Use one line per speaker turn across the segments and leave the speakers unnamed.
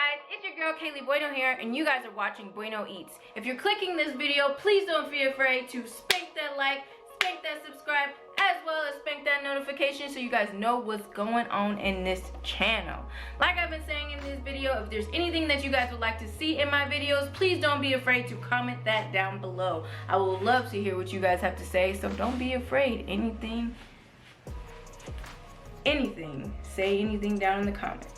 guys, it's your girl Kaillie Bueno here, and you guys are watching Bueno Eats. If you're clicking this video, please don't be afraid to spank that like, spank that subscribe, as well as spank that notification so you guys know what's going on in this channel. Like I've been saying in this video, if there's anything that you guys would like to see in my videos, please don't be afraid to comment that down below. I would love to hear what you guys have to say, so don't be afraid. Anything, say anything down in the comments.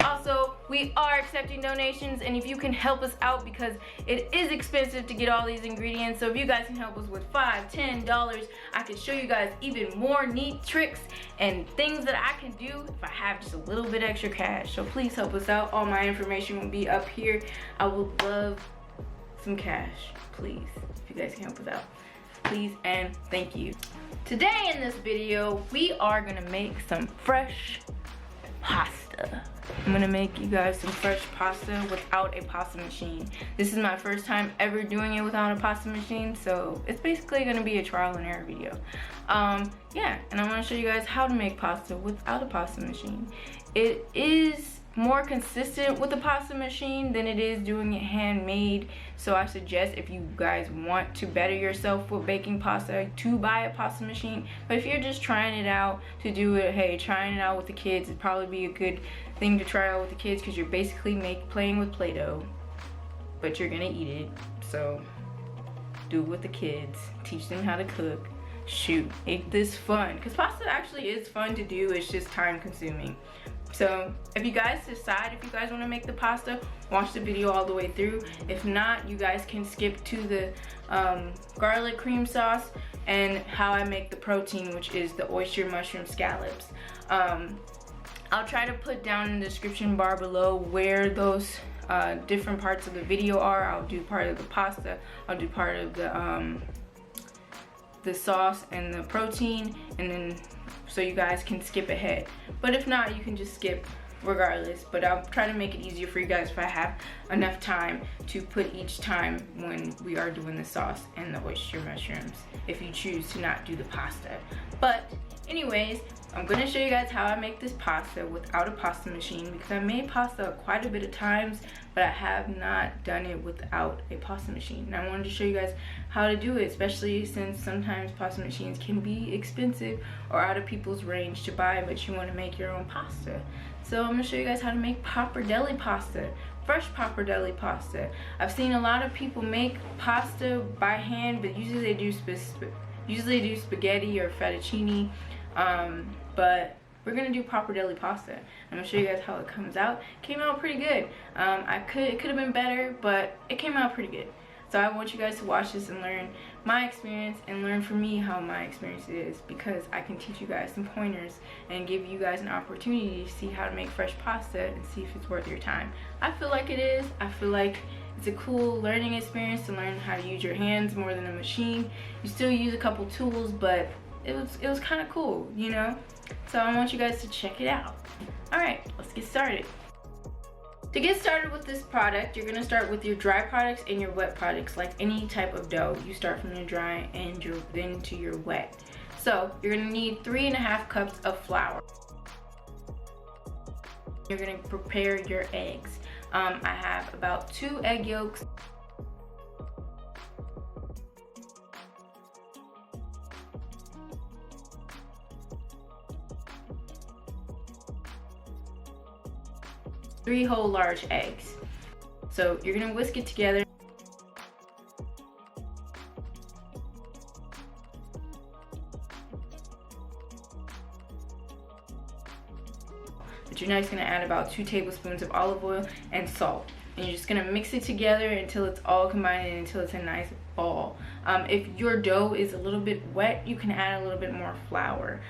Also, we are accepting donations, and if you can help us out, because it is expensive to get all these ingredients, so if you guys can help us with $5, $10, I can show you guys even more neat tricks and things that I can do if I have just a little bit extra cash. So please help us out. All my information will be up here. I would love some cash, please, if you guys can help us out. Please and thank you. Today in this video, we are gonna make some fresh pasta. I'm gonna make you guys some fresh pasta without a pasta machine. This is my first time ever doing it without a pasta machine, so it's basically gonna be a trial and error video. Yeah, and I'm gonna show you guys how to make pasta without a pasta machine. It is more consistent with the pasta machine than it is doing it handmade, so I suggest if you guys want to better yourself with baking pasta to buy a pasta machine. But if you're just trying it out to do it, hey, trying it out with the kids, it'd probably be a good thing to try out with the kids, because you're basically playing with Play-Doh, but you're gonna eat it. So do it with the kids, teach them how to cook, shoot, make this fun, because pasta actually is fun to do, it's just time consuming. So if you guys decide if you guys want to make the pasta, watch the video all the way through. If not, you guys can skip to the garlic cream sauce and how I make the protein, which is the oyster mushroom scallops. I'll try to put down in the description bar below where those different parts of the video are. I'll do part of the pasta, I'll do part of the sauce and the protein, and then so you guys can skip ahead. But if not, you can just skip regardless. But I'll try to make it easier for you guys if I have enough time to put each time when we are doing the sauce and the oyster mushrooms, if you choose to not do the pasta. But anyways, I'm gonna show you guys how I make this pasta without a pasta machine, because I made pasta quite a bit of times, but I have not done it without a pasta machine. And I wanted to show you guys how to do it, especially since sometimes pasta machines can be expensive or out of people's range to buy, but you want to make your own pasta. So I'm gonna show you guys how to make pappardelle pasta, fresh pappardelle pasta. I've seen a lot of people make pasta by hand, but usually they do spaghetti or fettuccine. But we're gonna do pappardelle pasta. I'm gonna show you guys how it comes out. Came out pretty good. It could have been better, but it came out pretty good. So I want you guys to watch this and learn my experience, and learn from me how my experience is, because I can teach you guys some pointers and give you guys an opportunity to see how to make fresh pasta and see if it's worth your time. I feel like it is. I feel like it's a cool learning experience to learn how to use your hands more than a machine. You still use a couple tools, but it was kind of cool, you know? So I want you guys to check it out. Alright, let's get started. To get started with this product, you're gonna start with your dry products and your wet products. Like any type of dough, you start from your dry and then to your wet. So you're gonna need 3.5 cups of flour. You're gonna prepare your eggs. I have about 2 egg yolks, 3 whole large eggs. So you're gonna whisk it together. But you're now just gonna add about 2 tablespoons of olive oil and salt. And you're just gonna mix it together until it's all combined and until it's a nice ball. If your dough is a little bit wet, you can add a little bit more flour.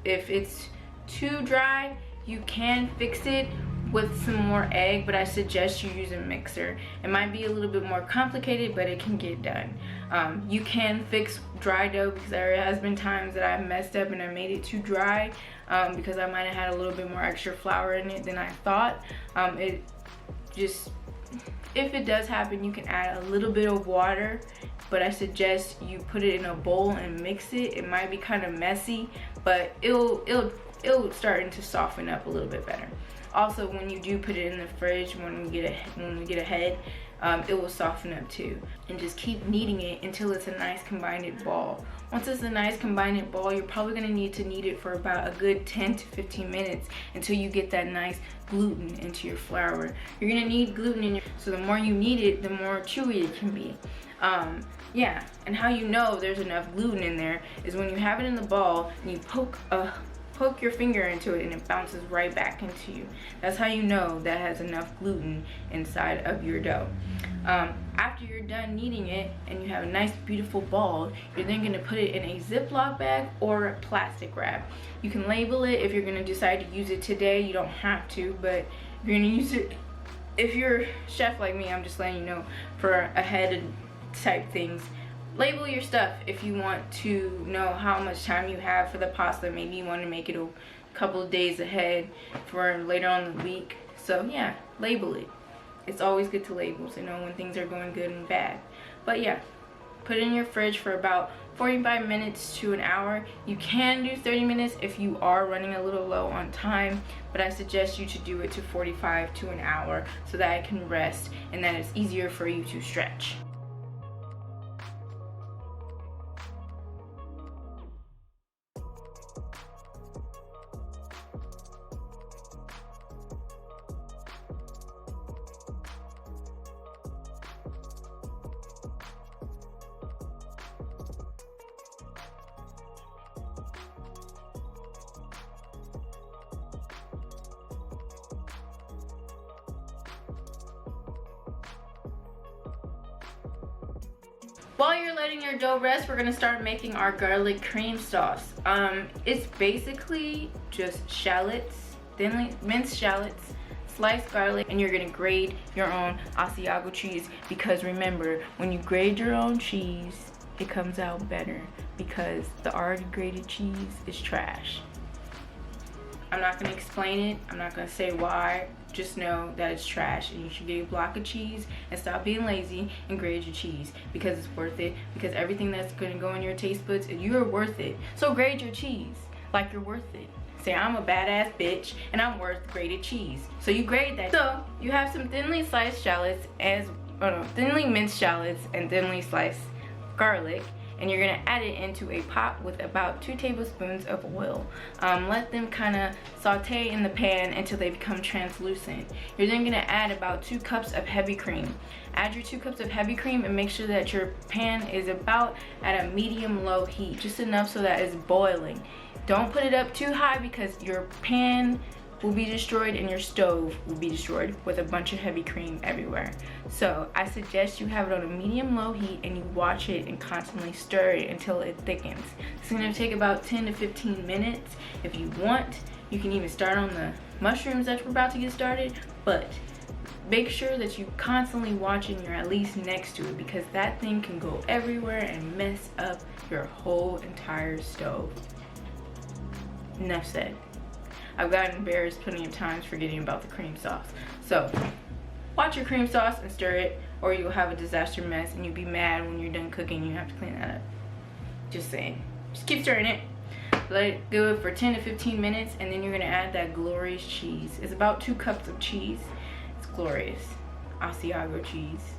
If it's too dry, you can fix it with some more egg, but I suggest you use a mixer. It might be a little bit more complicated, but it can get done. You can fix dry dough, because there has been times that I've messed up and I made it too dry, because I might have had a little bit more extra flour in it than I thought. If it does happen, you can add a little bit of water, but I suggest you put it in a bowl and mix it. It might be kind of messy, but it'll starting to soften up a little bit better. Also, when you do put it in the fridge, when we get ahead, it will soften up too. And just keep kneading it until it's a nice combined ball. Once it's a nice combined ball, you're probably going to need to knead it for about a good 10 to 15 minutes until you get that nice gluten into your flour. You're going to need gluten in your, so the more you knead it, the more chewy it can be. Yeah, and how you know there's enough gluten in there is when you have it in the ball and you poke your finger into it and it bounces right back into you. That's how you know that has enough gluten inside of your dough. After you're done kneading it and you have a nice beautiful ball, you're then going to put it in a Ziploc bag or a plastic wrap. You can label it if you're going to decide to use it today. You don't have to, but if you're going to use it, if you're a chef like me, I'm just letting you know, for ahead type things, label your stuff if you want to know how much time you have for the pasta. Maybe you want to make it a couple of days ahead for later on in the week. So yeah, label it. It's always good to label to know when things are going good and bad. But yeah, put it in your fridge for about 45 minutes to an hour. You can do 30 minutes if you are running a little low on time, but I suggest you to do it to 45 to an hour so that it can rest and that it's easier for you to stretch. While you're letting your dough rest, we're gonna start making our garlic cream sauce. It's basically just shallots, thinly minced shallots, sliced garlic, and you're gonna grate your own Asiago cheese, because remember, when you grate your own cheese, it comes out better, because the already grated cheese is trash. I'm not gonna explain it, I'm not gonna say why, just know that it's trash and you should get a block of cheese and stop being lazy and grate your cheese, because it's worth it, because everything that's gonna go in your taste buds, you're worth it. So grate your cheese like you're worth it. Say, I'm a badass bitch and I'm worth grated cheese. So you grate that. So you have some thinly sliced shallots, thinly minced shallots and thinly sliced garlic, and you're gonna add it into a pot with about 2 tablespoons of oil. Let them kind of saute in the pan until they become translucent. You're then gonna add about 2 cups of heavy cream. Add your 2 cups of heavy cream and make sure that your pan is about at a medium-low heat, just enough so that it's boiling. Don't put it up too high, because your pan will be destroyed and your stove will be destroyed with a bunch of heavy cream everywhere. So I suggest you have it on a medium-low heat and you watch it and constantly stir it until it thickens. It's gonna take about 10 to 15 minutes. If you want, you can even start on the mushrooms that we're about to get started, but make sure that you constantly watch it and you're at least next to it, because that thing can go everywhere and mess up your whole entire stove. Enough said. I've gotten embarrassed plenty of times forgetting about the cream sauce. So watch your cream sauce and stir it, or you'll have a disaster mess and you'll be mad when you're done cooking and you have to clean that up. Just saying. Just keep stirring it. Let it go for 10 to 15 minutes, and then you're gonna add that glorious cheese. It's about 2 cups of cheese. It's glorious. Asiago cheese.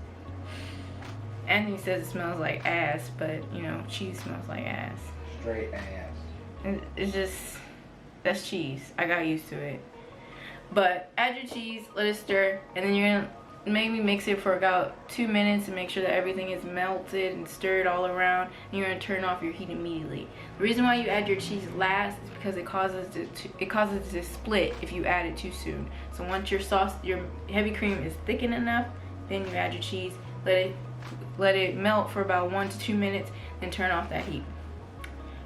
Anthony says it smells like ass, but you know, cheese smells like ass.
Straight ass.
It's just, that's cheese. I got used to it. But add your cheese, let it stir, and then you're gonna maybe mix it for about 2 minutes and make sure that everything is melted and stirred all around, and you're gonna turn off your heat immediately. The reason why you add your cheese last is because it causes it to split if you add it too soon. So once your heavy cream is thickened enough, then you add your cheese, let it melt for about 1 to 2 minutes, then turn off that heat.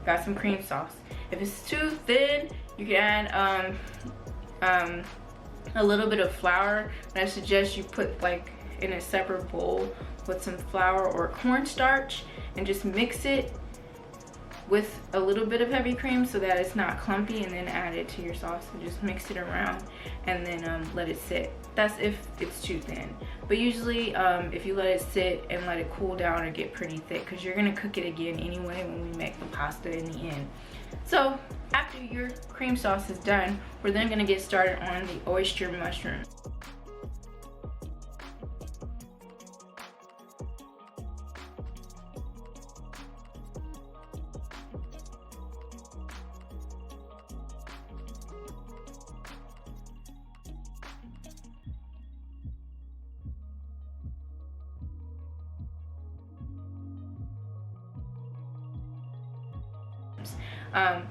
Got some cream sauce. If it's too thin, you can add a little bit of flour, and I suggest you put like in a separate bowl with some flour or cornstarch and just mix it with a little bit of heavy cream so that it's not clumpy, and then add it to your sauce and just mix it around and then let it sit. That's if it's too thin. But usually if you let it sit and let it cool down, it'll get pretty thick because you're gonna cook it again anyway when we make the pasta in the end. So after your cream sauce is done, we're then gonna get started on the oyster mushroom.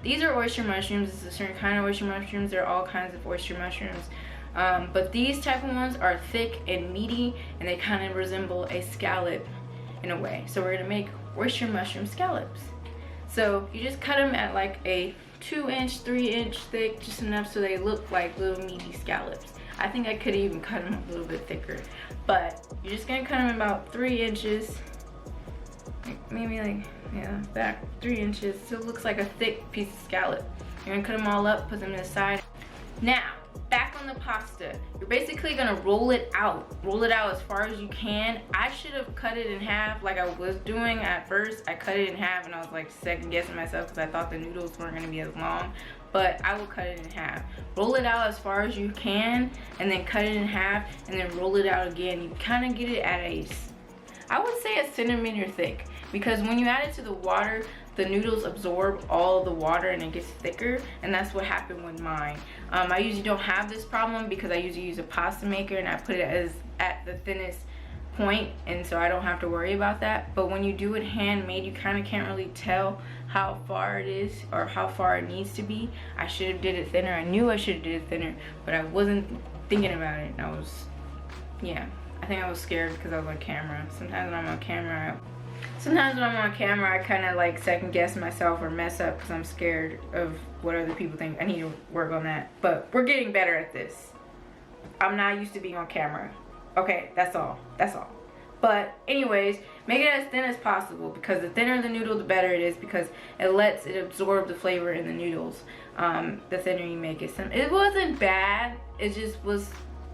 These are oyster mushrooms. It's a certain kind of oyster mushrooms. There are all kinds of oyster mushrooms. But these type of ones are thick and meaty, and they kind of resemble a scallop in a way. So we're gonna make oyster mushroom scallops. So you just cut them at like a 2-inch, 3-inch thick, just enough so they look like little meaty scallops. I think I could even cut them a little bit thicker, but you're just gonna cut them about 3 inches, maybe like, yeah, back 3 inches, so it looks like a thick piece of scallop. You're gonna cut them all up, put them aside. Now, back on the pasta, you're basically gonna roll it out as far as you can. I should have cut it in half like I was doing at first. I cut it in half and I was like second guessing myself because I thought the noodles weren't gonna be as long, but I will cut it in half. Roll it out as far as you can and then cut it in half and then roll it out again. You kind of get it at I would say a centimeter thick, because when you add it to the water, the noodles absorb all the water and it gets thicker, and that's what happened with mine. I usually don't have this problem because I usually use a pasta maker and I put it at the thinnest point, and so I don't have to worry about that. But when you do it handmade, you kind of can't really tell how far it is or how far it needs to be. I should have did it thinner. I knew I should have did it thinner, but I wasn't thinking about it. I think I was scared because I was on camera. Sometimes when I'm on camera, I kind of like second guess myself or mess up because I'm scared of what other people think. I need to work on that. But we're getting better at this. I'm not used to being on camera. Okay, that's all. But anyways, make it as thin as possible, because the thinner the noodle, the better it is, because it lets it absorb the flavor in the noodles. The thinner you make it. It wasn't bad. It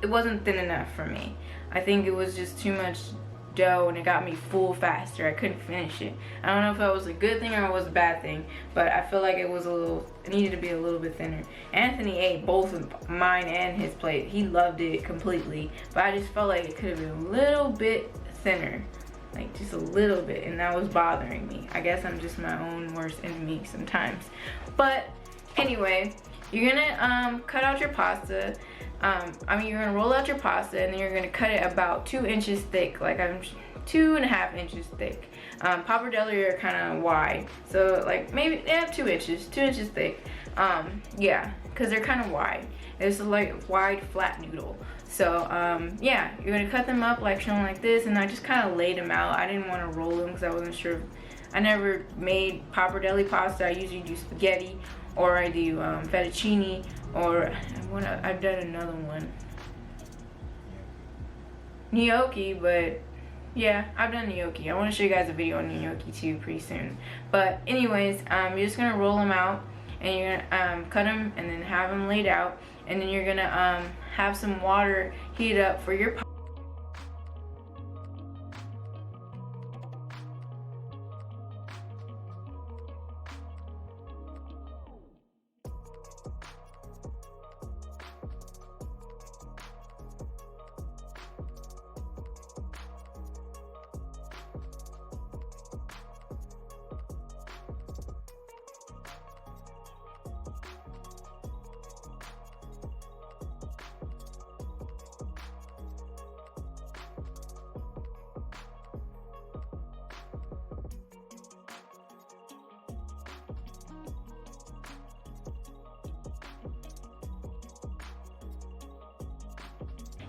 wasn't thin enough for me. I think it was just too much dough and it got me full faster. I couldn't finish it. I don't know if that was a good thing or it was a bad thing, but I feel like it needed to be a little bit thinner. Anthony ate both of mine and his plate. He loved it completely, but I just felt like it could have been a little bit thinner, like just a little bit, and that was bothering me. I guess I'm just my own worst enemy sometimes. But anyway, you're gonna cut out your pasta. You're gonna roll out your pasta and then you're gonna cut it about 2 inches thick, like 2.5 inches thick. Pappardelle are kind of wide, so like maybe 2 inches thick. Yeah, because they're kind of wide. It's like wide flat noodle. So yeah, you're gonna cut them up like shown like this, and I just kind of laid them out. I didn't want to roll them because I wasn't sure. I never made pappardelle pasta. I usually do spaghetti, or I do fettuccine, or I've done another one, gnocchi. But yeah, I've done gnocchi. I want to show you guys a video on gnocchi too pretty soon. But anyways, you're just gonna roll them out and you're gonna cut them and then have them laid out, and then you're gonna have some water heat up for your pot.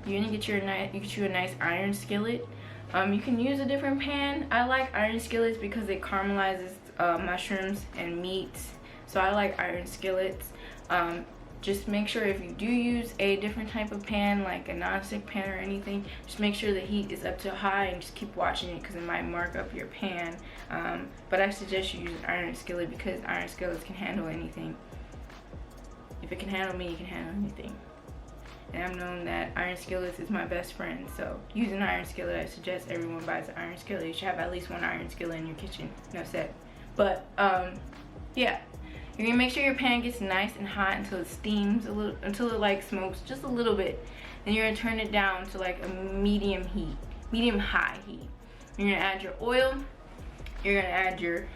You're gonna get you a nice iron skillet. You can use a different pan. I like iron skillets because it caramelizes mushrooms and meats, so I like iron skillets. just make sure if you do use a different type of pan, like a non-stick pan or anything, just make sure the heat is up to high and just keep watching it because it might mark up your pan. But I suggest you use an iron skillet because iron skillets can handle anything. If it can handle me, it can handle anything. And I've known that iron skillets is my best friend. So use an iron skillet. I suggest everyone buys an iron skillet. You should have at least one iron skillet in your kitchen. No set. But yeah. You're gonna make sure your pan gets nice and hot until it steams a little, until it like smokes just a little bit. Then you're gonna turn it down to like a medium heat, medium high heat. You're gonna add your oil. You're gonna add your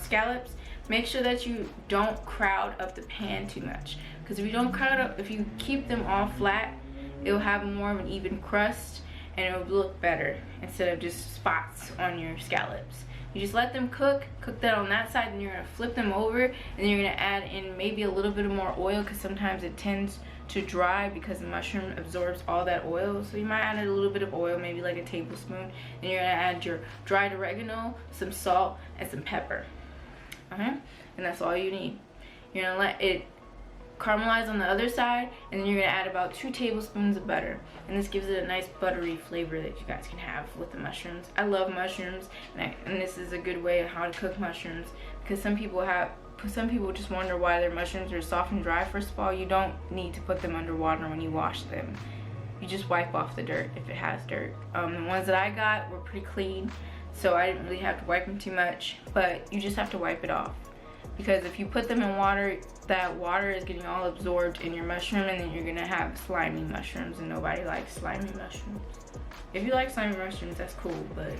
scallops. Make sure that you don't crowd up the pan too much, because if you don't crowd up, if you keep them all flat, it'll have more of an even crust and it'll look better instead of just spots on your scallops. You just let them cook that on that side, and you're gonna flip them over, and then you're gonna add in maybe a little bit of more oil because sometimes it tends to dry because the mushroom absorbs all that oil. So you might add a little bit of oil, maybe like a tablespoon, and you're gonna add your dried oregano, some salt, and some pepper. And that's all you need. You're gonna let it caramelize on the other side, and then you're gonna add about 2 tablespoons of butter, and this gives it a nice buttery flavor that you guys can have with the mushrooms. I love mushrooms, and this is a good way of how to cook mushrooms, because some people just wonder why their mushrooms are soft and dry. First of all, you don't need to put them underwater when you wash them. You just wipe off the dirt if it has dirt. The ones that I got were pretty clean, so I didn't really have to wipe them too much, but you just have to wipe it off. Because if you put them in water, that water is getting all absorbed in your mushroom, and then you're gonna have slimy mushrooms, and nobody likes slimy mushrooms. If you like slimy mushrooms, that's cool, but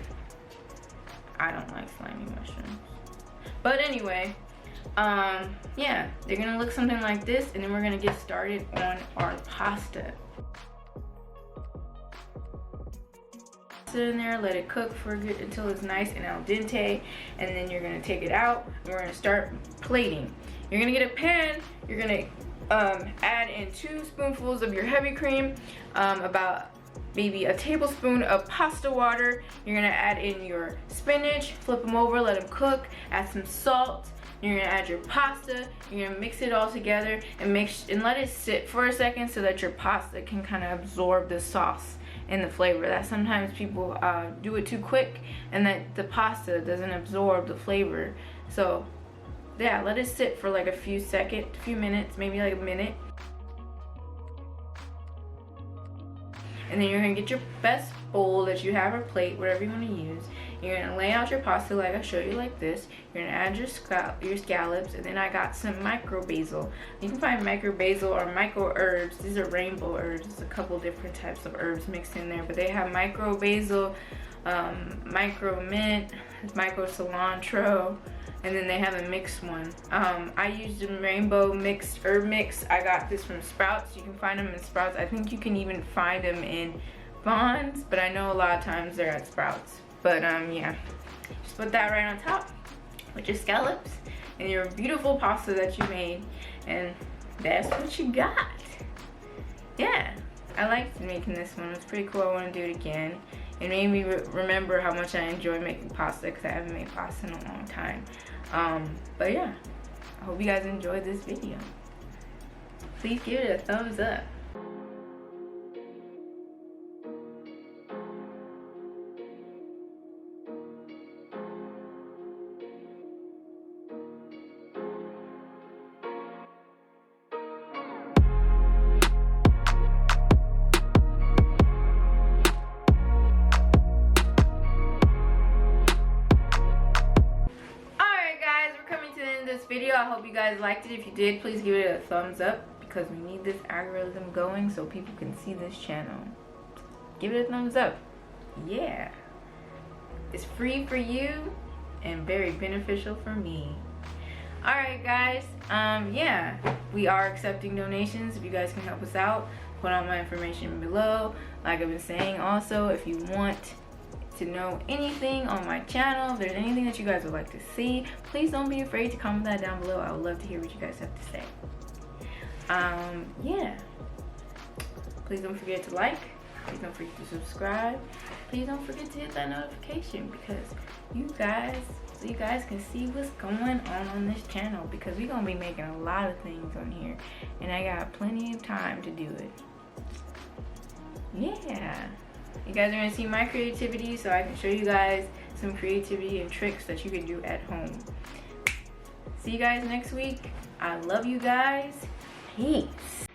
I don't like slimy mushrooms. But anyway, yeah, they're gonna look something like this, and then we're gonna get started on our pasta. In there, let it cook for a good until it's nice and al dente, and then you're gonna take it out and we're gonna start plating. You're gonna get a pan. You're gonna add in 2 spoonfuls of your heavy cream, about maybe a tablespoon of pasta water. You're gonna add in your spinach, flip them over, let them cook, add some salt. You're gonna add your pasta. You're gonna mix it all together and let it sit for a second so that your pasta can kind of absorb the sauce and the flavor. That sometimes people do it too quick, and that the pasta doesn't absorb the flavor. So yeah, let it sit for like a few minutes, maybe like a minute. And then you're gonna get your best bowl that you have, or plate, whatever you want to use. You're gonna lay out your pasta like I showed you, like this. You're gonna add your scallops, and then I got some micro basil. You can find micro basil or micro herbs. These are rainbow herbs. There's a couple different types of herbs mixed in there, but they have micro basil, micro mint, micro cilantro, and then they have a mixed one. I used a rainbow mixed herb mix. I got this from Sprouts. You can find them in Sprouts. I think you can even find them in Vons, but I know a lot of times they're at Sprouts. But yeah, just put that right on top with your scallops and your beautiful pasta that you made, and that's what you got. Yeah, I liked making this one. It's pretty cool. I want to do it again. It made me remember how much I enjoy making pasta, because I haven't made pasta in a long time. But yeah, I hope you guys enjoyed this video. Please give it a thumbs up. This video, I hope you guys liked it. If you did, please give it a thumbs up, because we need this algorithm going so people can see this channel. Give it a thumbs up. Yeah, it's free for you and very beneficial for me. All right guys, yeah, we are accepting donations. If you guys can help us out, put all my information below. Like I've been saying, also, if you want to know anything on my channel, if there's anything that you guys would like to see, please don't be afraid to comment that down below. I would love to hear what you guys have to say. Yeah, please don't forget to like, please don't forget to subscribe, please don't forget to hit that notification, because you guys so you guys can see what's going on this channel, because we're gonna be making a lot of things on here and I got plenty of time to do it. Yeah, you guys are gonna see my creativity so I can show you guys some creativity and tricks that you can do at home. See you guys next week. I love you guys. Peace.